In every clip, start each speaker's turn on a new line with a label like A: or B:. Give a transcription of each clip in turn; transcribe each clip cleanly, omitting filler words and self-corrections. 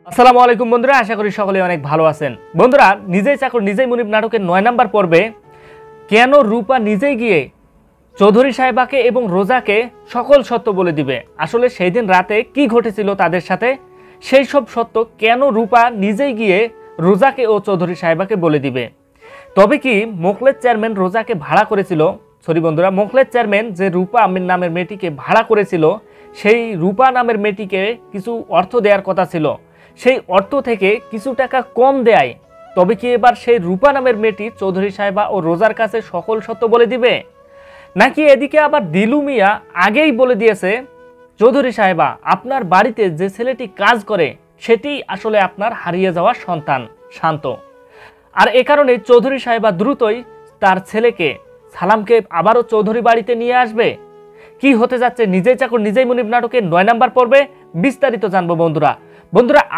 A: আসসালামু আলাইকুম বন্ধুরা, আশা করি সকলে অনেক ভালো আছেন। বন্ধুরা, নিজেই চাকর নিজেই মুনিব নাটকের 9 নম্বর পর্বে কেন রূপা নিজেই গিয়ে চৌধুরী সাহেবাকে এবং রোজাকে সকল সত্য বলে দিবে। আসলে সেই দিন রাতে কি ঘটেছিল তাদের সাথে, সেই সব সত্য কেন রূপা নিজেই গিয়ে রোজাকে ও চৌধুরী সাহেবাকে বলে দিবে। তবে কি মোখলেস চেয়ারম্যান রোজাকে ভাড়া করেছিল, বন্ধুরা, মোখলেস চেয়ারম্যান যে রূপা আমির নামের মেয়েটিকে ভাড়া করেছিল, সেই রূপা নামের মেয়েটিকে কিছু অর্থ দেওয়ার কথা ছিল, সেই অর্থ থেকে কিছু টাকা কম দেয়। তবে কি এবার সেই রূপা নামের মেয়েটি চৌধুরী সাহেবা ও রোজার কাছে সকল সত্য বলে দিবে, নাকি এদিকে আবার দিলু মিয়া আগেই বলে দিয়েছে চৌধুরী সাহেবা আপনার বাড়িতে যে ছেলেটি কাজ করে সেটি আসলে আপনার হারিয়ে যাওয়া সন্তান শান্ত, আর এ কারণে চৌধুরী সাহেবা দ্রুতই তার ছেলেকে সালামকে আবারও চৌধুরী বাড়িতে নিয়ে আসবে। কি হতে যাচ্ছে নিজেই চাকর নিজেই মুনিব নাটকের 9 নম্বর পর্বে বিস্তারিত জানবো বন্ধুরা।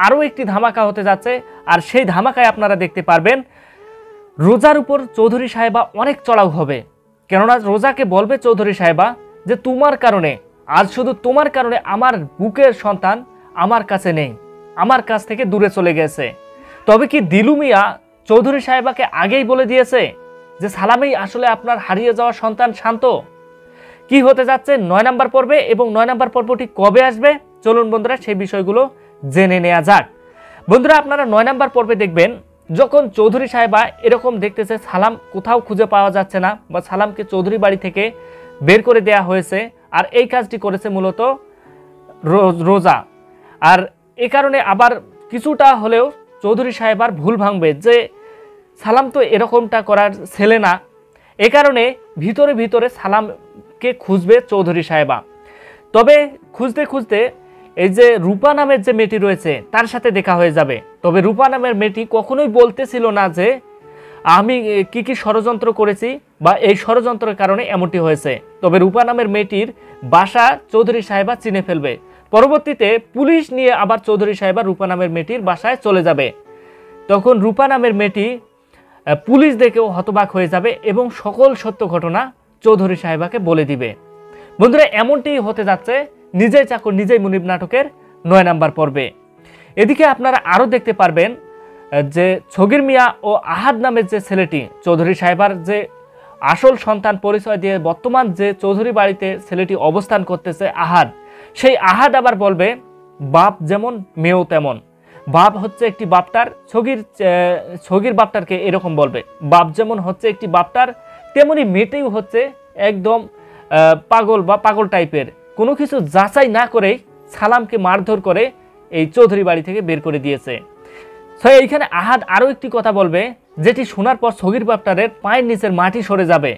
A: আরও একটি ধামাকা হতে যাচ্ছে, আর সেই ধামাকায় আপনারা দেখতে পারবেন রোজার উপর চৌধুরী সাহেবা অনেক চড়াও হবে। কেননা রোজাকে বলবে চৌধুরী সাহেবা যে তোমার কারণে, আজ শুধু তোমার কারণে আমার বুকের সন্তান আমার কাছে নেই, আমার কাছ থেকে দূরে চলে গেছে। তবে কি দিলু মিয়া চৌধুরী সাহেবাকে আগেই বলে দিয়েছে যে সালামেই আসলে আপনার হারিয়ে যাওয়া সন্তান শান্ত। কি হতে যাচ্ছে 9 নম্বর পর্বে এবং 9 নম্বর পর্বটি কবে আসবে, চলুন বন্ধুরা সেই বিষয়গুলো জেনে নেওয়া যাক। বন্ধুরা, আপনারা 9 নম্বর পর্বে দেখবেন যখন চৌধুরী সাহেবা এরকম দেখতেছে সালাম কোথাও খুঁজে পাওয়া যাচ্ছে না, বা সালামকে চৌধুরী বাড়ি থেকে বের করে দেয়া হয়েছে, আর এই কাজটি করেছে মূলত রোজা। আর এ কারণে আবার কিছুটা হলেও চৌধুরী সাহেবার ভুল ভাঙবে যে সালাম তো এরকমটা করার ছেলে না। এ কারণে ভিতরে ভিতরে সালামকে খুঁজবে চৌধুরী সাহেবা। তবে খুঁজতে খুঁজতে এই যে রূপা নামের যে মেয়েটি রয়েছে তার সাথে দেখা হয়ে যাবে। তবে রূপা নামের মেয়েটি কখনোই বলতেছিল না যে আমি কি ষড়যন্ত্র করেছি বা এই ষড়যন্ত্রের কারণে এমনটি হয়েছে। তবে রূপা নামের মেয়েটির বাসা চৌধুরী সাহেবা চিনে ফেলবে। পরবর্তীতে পুলিশ নিয়ে আবার চৌধুরী সাহেবা রূপা নামের মেয়েটির বাসায় চলে যাবে। তখন রূপা নামের মেয়েটি পুলিশ দেখেও হতবাক হয়ে যাবে এবং সকল সত্য ঘটনা চৌধুরী সাহেবাকে বলে দিবে। বন্ধুরা, এমনটি হতে যাচ্ছে নিজেই চাকর নিজেই মুনিব নাটকের 9 নম্বর পর্বে। এদিকে আপনারা আরও দেখতে পারবেন যে ছগির মিয়া ও আহাদ নামের যে ছেলেটি চৌধুরী সাহেবার যে আসল সন্তান পরিচয় দিয়ে বর্তমান যে চৌধুরী বাড়িতে ছেলেটি অবস্থান করতেছে আহাদ, সেই আহাদ আবার বলবে বাপ যেমন মেয়েও তেমন। বাপ হচ্ছে একটি বাপটার, ছগির বাপটারকে এরকম বলবে বাপ যেমন হচ্ছে একটি বাপটার, তেমনি মেয়েটিও হচ্ছে একদম পাগল বা পাগল টাইপের। কোনো কিছু যাচাই না করেই সালামকে মারধর করে এই চৌধুরী বাড়ি থেকে বের করে দিয়েছে। তো এইখানে আহাদ আরও একটি কথা বলবে, যেটি শোনার পর ছগির বাপটারের পায়ের নিচের মাটি সরে যাবে।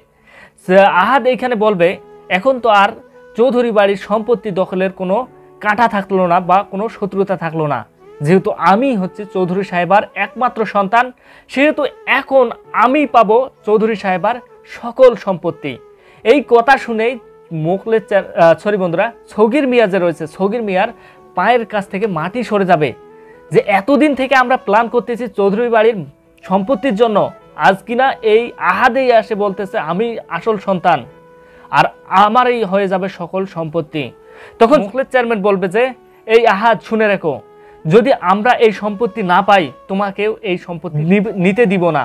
A: আহাদ এইখানে বলবে এখন তো আর চৌধুরী বাড়ির সম্পত্তি দখলের কোনো কাঁটা থাকলো না বা কোনো শত্রুতা থাকলো না, যেহেতু আমি হচ্ছে চৌধুরী সাহেবার একমাত্র সন্তান, সেহেতু এখন আমি পাবো চৌধুরী সাহেবার সকল সম্পত্তি। এই কথা শুনেই বন্ধুরা, ছগির মিয়া যে রয়েছে, ছগির মিয়ার পায়ের কাছ থেকে মাটি সরে যাবে যে এতদিন থেকে আমরা প্ল্যান করতেছি চৌধুরী বাড়ির সম্পত্তির জন্য, আজ কিনা এই আহাদেই আসে বলতেছে আমি আসল সন্তান আর আমারই হয়ে যাবে সকল সম্পত্তি। তখন মোখলেস চেয়ারম্যান বলবে যে এই আহাদ শুনে রেখো, যদি আমরা এই সম্পত্তি না পাই তোমাকেও এই সম্পত্তি নিতে দিব না।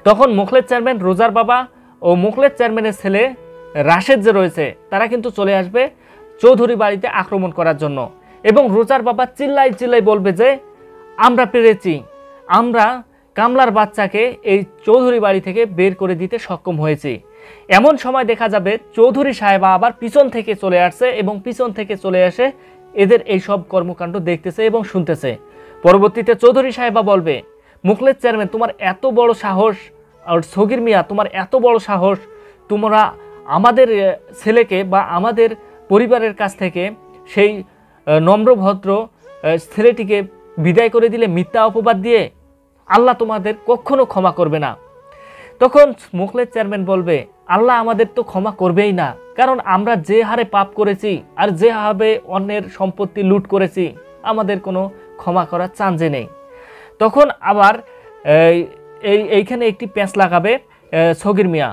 A: তখন মোখলেস চেয়ারম্যান, রোজার বাবা ও মোখলেস চেয়ারম্যানের ছেলে রাশেদ যে রয়েছে তারা কিন্তু চলে আসবে চৌধুরী বাড়িতে আক্রমণ করার জন্য, এবং রোজার বাবা চিল্লাই চিল্লাই বলবে যে আমরা পেরেছি, আমরা কামলার বাচ্চাকে এই চৌধুরী বাড়ি থেকে বের করে দিতে সক্ষম হয়েছি। এমন সময় দেখা যাবে চৌধুরী সাহেবা আবার পিছন থেকে চলে আসছে এবং পিছন থেকে চলে আসে এদের এই সব কর্মকাণ্ড দেখতেছে এবং শুনতেছে। পরবর্তীতে চৌধুরী সাহেবা বলবে মোখলেস চেয়ারম্যান তোমার এত বড় সাহস, আর ছগির মিয়া তোমার এত বড় সাহস, তোমরা আমাদের ছেলেকে বা আমাদের পরিবারের কাছ থেকে সেই নম্রভদ্র ছেলেটিকে বিদায় করে দিলে মিথ্যা অপবাদ দিয়ে, আল্লাহ তোমাদের কখনো ক্ষমা করবে না। তখন মোখলেস চেয়ারম্যান বলবে আল্লাহ আমাদের তো ক্ষমা করবেই না, কারণ আমরা যে হারে পাপ করেছি আর যে হারে অন্যের সম্পত্তি লুট করেছি আমাদের কোনো ক্ষমা করার চান্সে নেই। তখন আবার এইখানে একটি প্যাঁচ লাগাবে ছগির মিয়া।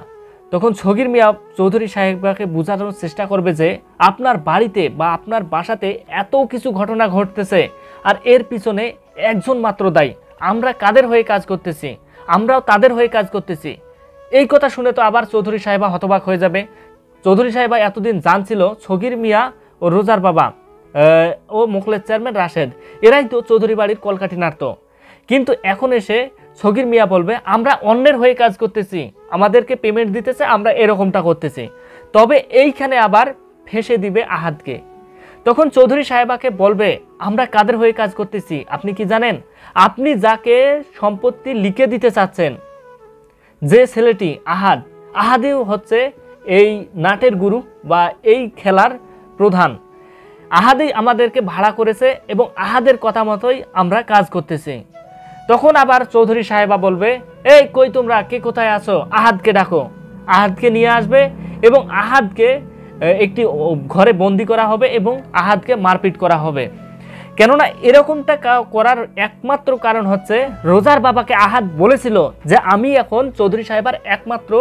A: তখন ছগির মিয়া চৌধুরী সাহেবকে বোঝানোর চেষ্টা করবে যে আপনার বাড়িতে বা আপনার বাসাতে এত কিছু ঘটনা ঘটতেছে আর এর পিছনে একজন মাত্র দায়ী। আমরা কাদের হয়ে কাজ করতেছি? আমরাও তাদের হয়ে কাজ করতেছি। এই কথা শুনে তো আবার চৌধুরী সাহেবা হতবাক হয়ে যাবে। চৌধুরী সাহেবা এতদিন জানছিল সগির মিয়া ও রোজার বাবা ও মোখলেস চেয়ারম্যান রাশেদ এরাই তো চৌধুরী বাড়ির কলকাঠি নাড়ত। কিন্তু এখন এসে সগির মিয়া বলবে আমরা অন্যের হয়ে কাজ করতেছি, আমাদেরকে পেমেন্ট দিতেছে, আমরা এরকমটা করতেছি। তবে এইখানে আবার ফেঁসে দিবে আহাদকে। তখন চৌধুরী সাহেবাকে বলবে আমরা কাদের হয়ে কাজ করতেছি আপনি কি জানেন? আপনি যাকে সম্পত্তি লিখে দিতে চাচ্ছেন, যে ছেলেটি আহাদেও হচ্ছে এই নাটের গুরু বা এই খেলার প্রধান। আহাদই আমাদেরকে ভাড়া করেছে এবং আহাদের কথা মতোই আমরা কাজ করতেছি। তখন আবার চৌধুরী সাহেবা বলবে এই কই তোমরা, কে কোথায় আছো? আহাদকে ডাকো। আহাদকে নিয়ে আসবে এবং আহাদকে একটি ঘরে বন্দি করা হবে এবং আহাদকে মারপিট করা হবে। কেননা এরকমটা করার একমাত্র কারণ হচ্ছে রোজার বাবাকে আহাদ বলেছিল যে আমি এখন চৌধুরী সাহেবার একমাত্র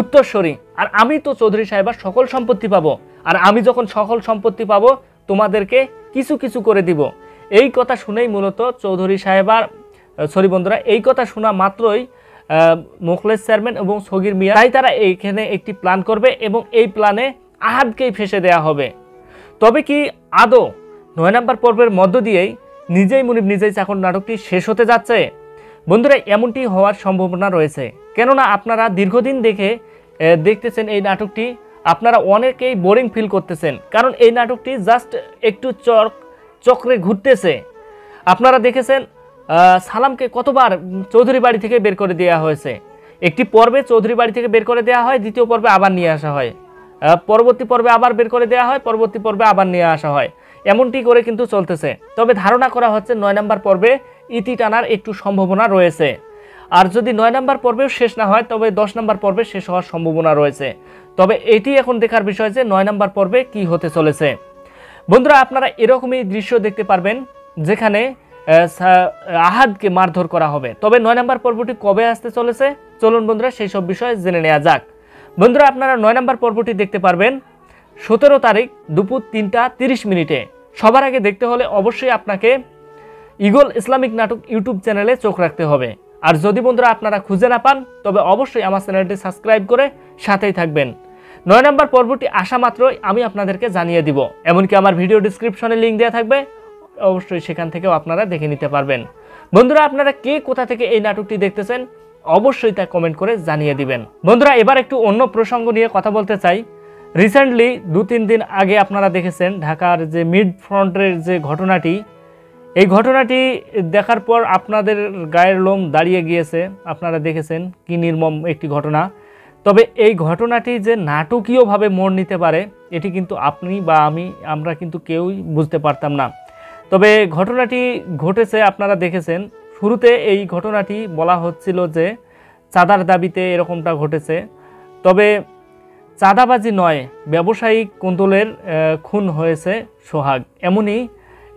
A: উত্তরসূরি, আর আমি তো চৌধুরী সাহেবার সকল সম্পত্তি পাবো, আর আমি যখন সকল সম্পত্তি পাবো তোমাদেরকে কিছু কিছু করে দিব। এই কথা শুনেই মূলত চৌধুরী সাহেবার বন্ধুরা, এই কথা শোনা মাত্রই মোখলেস চেয়ারম্যান এবং সগির মিয়া তাই তারা এইখানে একটি প্ল্যান করবে এবং এই প্ল্যানে আহাদকেই ফেঁসে দেয়া হবে। তবে কি আদৌ 9 নম্বর পর্বের মধ্য দিয়েই নিজেই মুনিব নিজেই চাকর নাটকটি শেষ হতে যাচ্ছে? বন্ধুরা, এমনটি হওয়ার সম্ভাবনা রয়েছে। কেননা আপনারা দীর্ঘদিন দেখতেছেন এই নাটকটি, আপনারা অনেকেই বোরিং ফিল করতেছেন, কারণ এই নাটকটি জাস্ট একটু চক্রে ঘুরতেছে। আপনারা দেখেছেন সালামকে কতবার চৌধুরী বাড়ি থেকে বের করে দেওয়া হয়েছে। একটি পর্বে চৌধুরী বাড়ি থেকে বের করে দেওয়া হয়, দ্বিতীয় পর্বে আবার নিয়ে আসা হয়, পরবর্তী পর্বে আবার বের করে দেওয়া হয়, পরবর্তী পর্বে আবার নিয়ে আসা হয়। এমনটি করে কিন্তু চলতেছে। তবে ধারণা করা হচ্ছে 9 নম্বর পর্বে ইতি টানার একটু সম্ভাবনা রয়েছে। আর যদি 9 নম্বর পর্বেও শেষ না হয় তবে 10 নম্বর পর্বে শেষ হওয়ার সম্ভাবনা রয়েছে। তবে এটি এখন দেখার বিষয় যে 9 নম্বর পর্বে কি হতে চলেছে। বন্ধুরা, আপনারা এরকমই দৃশ্য দেখতে পারবেন যেখানে আহাদকে মারধর করা হবে। তবে 9 নম্বর পর্বটি কবে আসতে চলেছে চলুন বন্ধুরা সেই সব বিষয়ে জেনে নেওয়া যাক। বন্ধুরা, আপনারা 9 নম্বর পর্বটি দেখতে পারবেন 17 তারিখ দুপুর 3টা 30 মিনিটে। সবার আগে দেখতে হলে অবশ্যই আপনাকে ইগল ইসলামিক নাটক ইউটিউব চ্যানেলে চোখ রাখতে হবে। আর যদি বন্ধুরা আপনারা খুঁজে না পান তবে অবশ্যই আমার চ্যানেলটি সাবস্ক্রাইব করে সাথেই থাকবেন। 9 নম্বর পর্বটি আসা মাত্রই আমি আপনাদেরকে জানিয়ে দিব। এমনকি আমার ভিডিও ডেসক্রিপশনে লিঙ্ক দেওয়া থাকবে, অবশ্যই সেখান থেকেও আপনারা দেখে নিতে পারবেন। বন্ধুরা, আপনারা কে কোথা থেকে এই নাটকটি দেখতেছেন অবশ্যই তা কমেন্ট করে জানিয়ে দিবেন। বন্ধুরা, এবার একটু অন্য প্রসঙ্গ নিয়ে কথা বলতে চাই। রিসেন্টলি 2-3 দিন আগে আপনারা দেখেছেন ঢাকার যে মিড ফ্রন্টের যে ঘটনাটি, এই ঘটনাটি দেখার পর আপনাদের গায়ের লোম দাঁড়িয়ে গিয়েছে। আপনারা দেখেছেন কি নির্মম একটি ঘটনা। তবে এই ঘটনাটি যে নাটকীয়ভাবে মোড় নিতে পারে এটি কিন্তু আপনি বা আমরা কিন্তু কেউই বুঝতে পারতাম না। তবে ঘটনাটি ঘটেছে, আপনারা দেখেছেন শুরুতে এই ঘটনাটি বলা হচ্ছিল যে চাঁদার দাবিতে এরকমটা ঘটেছে। তবে চাঁদাবাজি নয়, ব্যবসায়িক কোন্দলের খুন হয়েছে সোহাগ, এমনই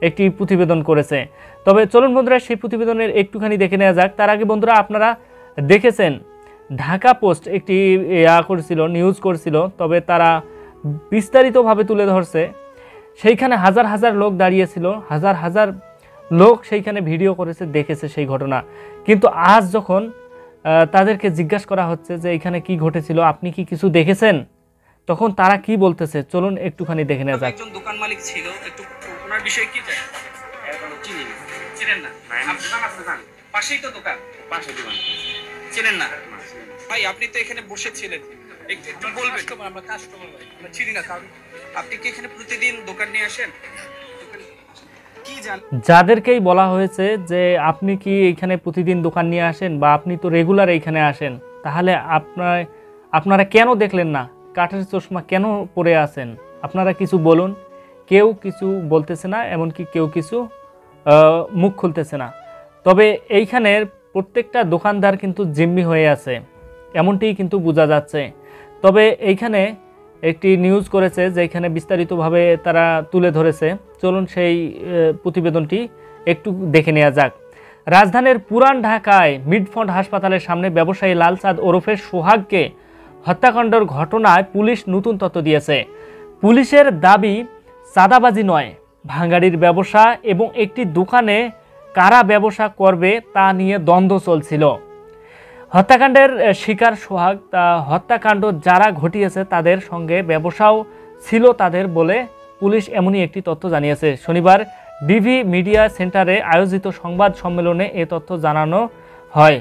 A: একটি প্রতিবেদন করেছে। তবে চলুন বন্ধুরা সেই প্রতিবেদনের একটুখানি দেখে নেওয়া যাক। তার আগে বন্ধুরা আপনারা দেখেছেন ঢাকা পোস্ট একটি নিউজ করছিল, তবে তারা বিস্তারিতভাবে তুলে ধরছে। সেইখানে হাজার হাজার লোক দাঁড়িয়েছিল, হাজার হাজার লোক সেইখানে ভিডিও করেছে, দেখেছে সেই ঘটনা। কিন্তু আজ যখন তাদেরকে জিজ্ঞাসা করা হচ্ছে যে এখানে কি ঘটেছিল, আপনি কি কিছু দেখেছেন, তখন তারা কি বলতেছে চলুন একটুখানি দেখে নেওয়া যাক।
B: একজন দোকান মালিক ছিল, একটু ওনার বিষয়ে কি জানেন? চিনেন না? পাশেই তো দোকান, পাশে দোকান চিনেন না? ভাই আপনি তো এখানে বসেছিলেন, একটু বলবেন। আমরা কাস্টমার ভাই, আমরা চিনি না। আপনি কি এখানে প্রতিদিন দোকান নিয়ে আসেন?
A: যাদেরকেই বলা হয়েছে যে আপনি কি এখানে প্রতিদিন দোকান নিয়ে আসেন বা আপনি তো রেগুলার এইখানে আসেন, তাহলে আপনারা কেন দেখলেন না? কাঠের চশমা কেন পরে আছেন? আপনারা কিছু বলুন। কেউ কিছু বলতেছে না, এমনকি কেউ কিছু মুখ খুলতেছে না। তবে এইখানের প্রত্যেকটা দোকানদার কিন্তু জিম্মি হয়ে আছে, এমনটিই কিন্তু বোঝা যাচ্ছে। তবে এইখানে একটি নিউজ করেছে যেখানে বিস্তারিতভাবে তারা তুলে ধরেছে। চলুন সেই প্রতিবেদনটি একটু দেখে নেওয়া যাক। রাজধানীর পুরান ঢাকায় মিডফন্ড হাসপাতালের সামনে ব্যবসায়ী লালচাঁদ ওরফে সোহাগকে হত্যাকাণ্ডের ঘটনায় পুলিশ নতুন তথ্য দিয়েছে। পুলিশের দাবি চাঁদাবাজি নয়, ভাঙাড়ির ব্যবসা এবং একটি দোকানে কারা ব্যবসা করবে তা নিয়ে দ্বন্দ্ব চলছিল। হত্যাকাণ্ডের শিকার সোহাগ, হত্যাকাণ্ড যারা ঘটিয়েছে তাদের সঙ্গে ব্যবসাও ছিল তাদের বলে পুলিশ এমনই একটি তথ্য জানিয়েছে। শনিবার ডিভি মিডিয়া সেন্টারে আয়োজিত সংবাদ সম্মেলনে এ তথ্য জানানো হয়।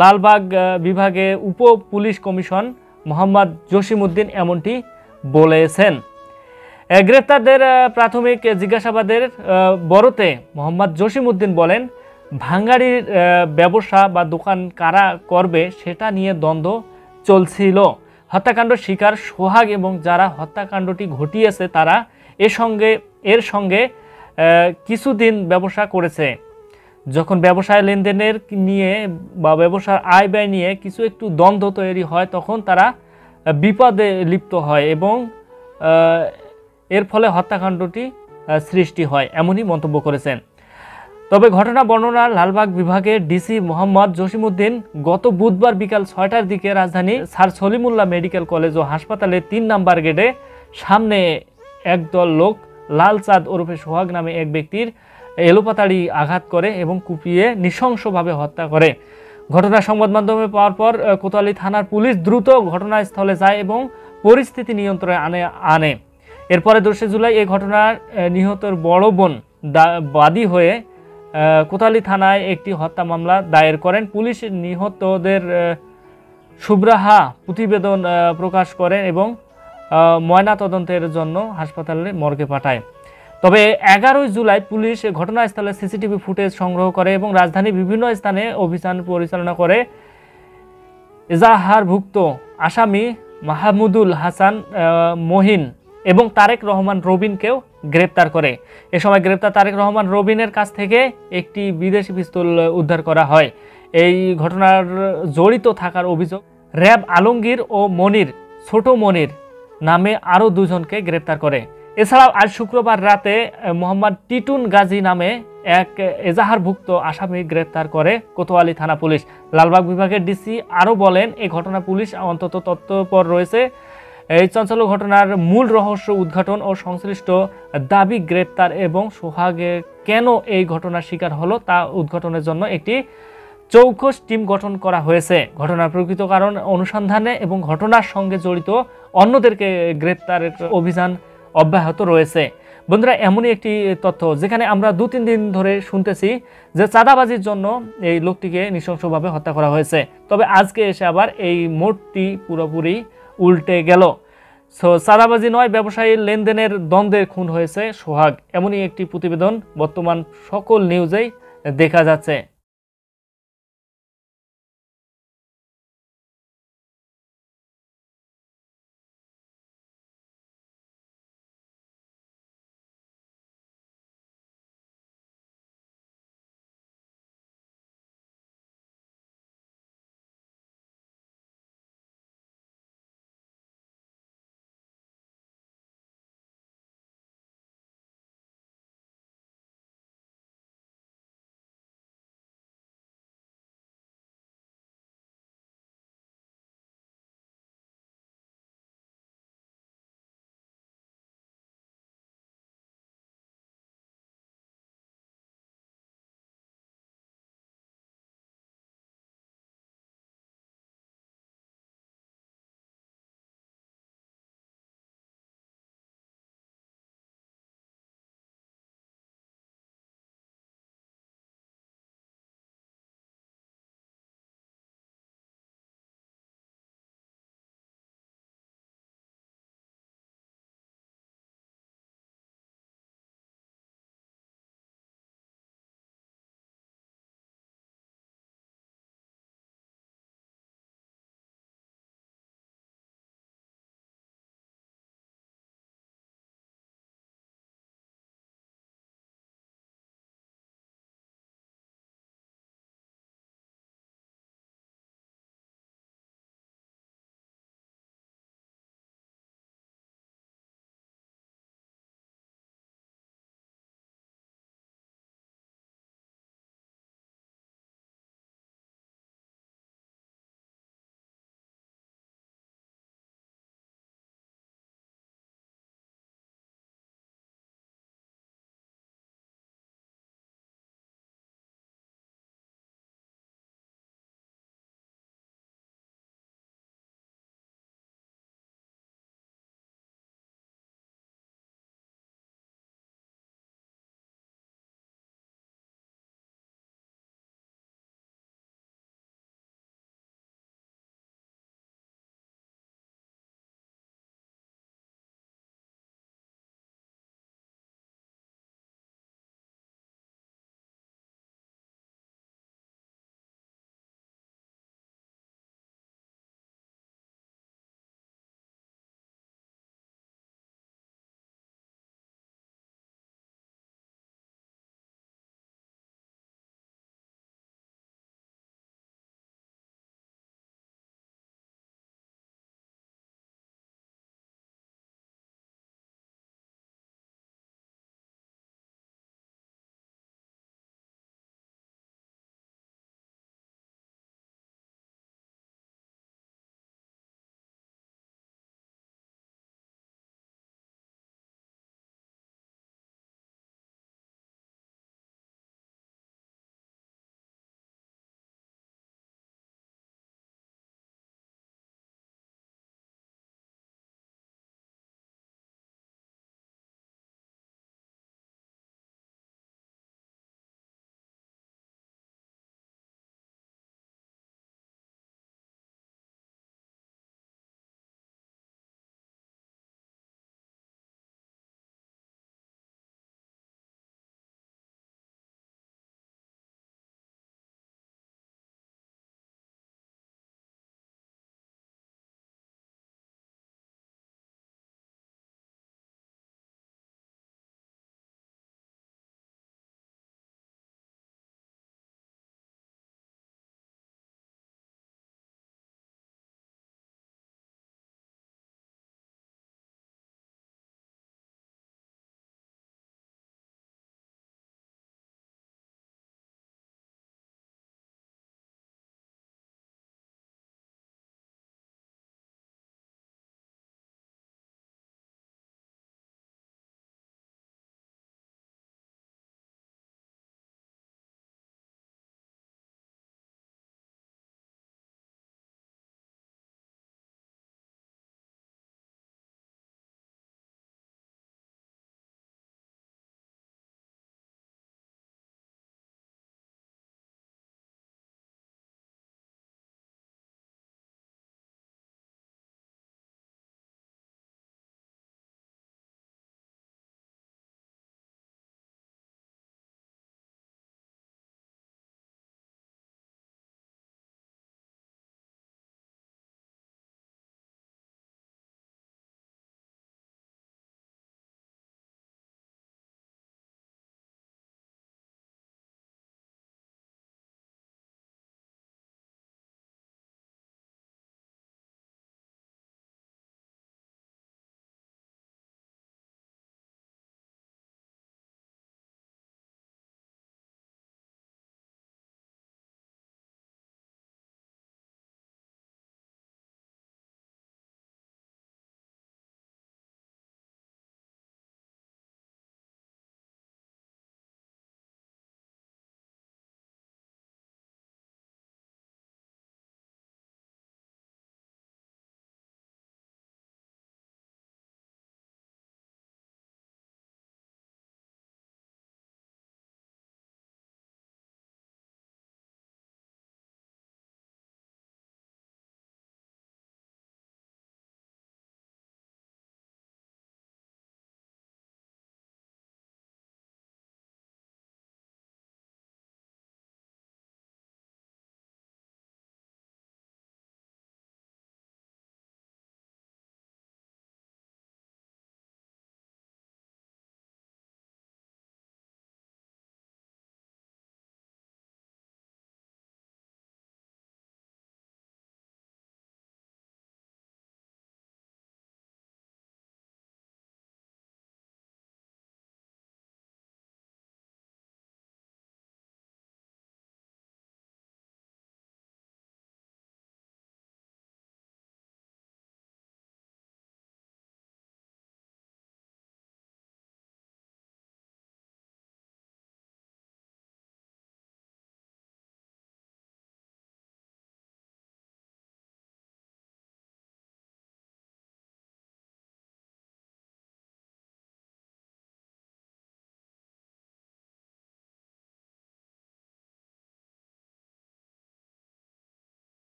A: লালবাগ বিভাগে উপ পুলিশ কমিশন মোহাম্মদ জসিমউদ্দিন এমনটি বলেছেন। গ্রেপ্তারদের প্রাথমিক জিজ্ঞাসাবাদের বরতে মোহাম্মদ জসিমউদ্দিন বলেন, ভাঙ্গাড়ির ব্যবসা বা দোকান কারা করবে সেটা নিয়ে দ্বন্দ্ব চলছিল। হত্যাকাণ্ড শিকার সোহাগ এবং যারা হত্যাকাণ্ডটি ঘটিয়েছে তারা এর সঙ্গে কিছুদিন ব্যবসা করেছে। যখন ব্যবসায় লেনদেনের নিয়ে বা ব্যবসার আয় ব্যয় নিয়ে কিছু একটু দ্বন্দ্ব তৈরি হয় তখন তারা বিপদে লিপ্ত হয় এবং এর ফলে হত্যাকাণ্ডটি সৃষ্টি হয়, এমনই মন্তব্য করেছেন। তবে ঘটনা বর্ণনা লালবাগ বিভাগের ডিসি মোহাম্মদ জসিমউদ্দিন গত বুধবার বিকাল 6টার দিকে রাজধানী স্যার সলিমুল্লাহ মেডিকেল কলেজ ও হাসপাতালের 3 নম্বর গেটে সামনে একদল লোক লাল চাঁদ ওরফে সোহাগ নামে এক ব্যক্তির এলোপাতাড়ি আঘাত করে এবং কুপিয়ে নৃশংসভাবে হত্যা করে। ঘটনার সংবাদ মাধ্যমে পাওয়ার পর কোতোয়ালি থানার পুলিশ দ্রুত ঘটনাস্থলে যায় এবং পরিস্থিতি নিয়ন্ত্রণে আনে। এরপরে 10 জুলাই এই ঘটনার নিহতের বড় বোন বাদী হয়ে কোতোয়ালি থানায় একটি হত্যা মামলা দায়ের করেন। পুলিশ নিহতদের সুব্রাহা প্রতিবেদন প্রকাশ করেন এবং ময়না তদন্তের জন্য হাসপাতালে মর্গে পাঠায়। তবে 11 জুলাই পুলিশ ঘটনাস্থলে সিসিটিভি ফুটেজ সংগ্রহ করে এবং রাজধানীর বিভিন্ন স্থানে অভিযান পরিচালনা করে এজাহারভুক্ত আসামি মাহমুদুল হাসান মহিন এবং তারেক রহমান রবিনকেও গ্রেপ্তার করে। এ সময় গ্রেপ্তার তারেক রহমান রবিনের কাছ থেকে একটি বিদেশি পিস্তল উদ্ধার করা হয়। এই ঘটনার জড়িত থাকার অভিযোগ র্যাব আলমগীর ও মনির, ছোট মনির নামে আরও 2 জনকে গ্রেপ্তার করে। এছাড়াও আজ শুক্রবার রাতে মোহাম্মদ টিটুন গাজী নামে এক এজাহারভুক্ত আসামি গ্রেপ্তার করে কোতোয়ালি থানা পুলিশ। লালবাগ বিভাগের ডিসি আরও বলেন, এই ঘটনা পুলিশ অন্তত তৎপর রয়েছে। এই চাঞ্চল্য ঘটনার মূল রহস্য উদ্ঘাটন ও সংশ্লিষ্ট দাবি গ্রেপ্তার এবং সোহাগে কেন এই ঘটনার শিকার হলো তা উদ্ঘাটনের জন্য একটি চৌকস টিম গঠন করা হয়েছে। ঘটনার প্রকৃত কারণ অনুসন্ধানে এবং ঘটনার সঙ্গে জড়িত অন্যদেরকে গ্রেপ্তারের অভিযান অব্যাহত রয়েছে। বন্ধুরা, এমনই একটি তথ্য যেখানে আমরা 2-3 দিন ধরে শুনতেছি যে চাঁদাবাজির জন্য এই লোকটিকে নৃশংসভাবে হত্যা করা হয়েছে, তবে আজকে এসে আবার এই মোড়টি পুরোপুরি উল্টে গেল। চাঁদাবাজি নয়, ব্যবসায়ীর লেনদেনের দ্বন্দ্বে খুন হয়েছে সোহাগ, এমনই একটি প্রতিবেদন বর্তমান সকল নিউজেই দেখা যাচ্ছে।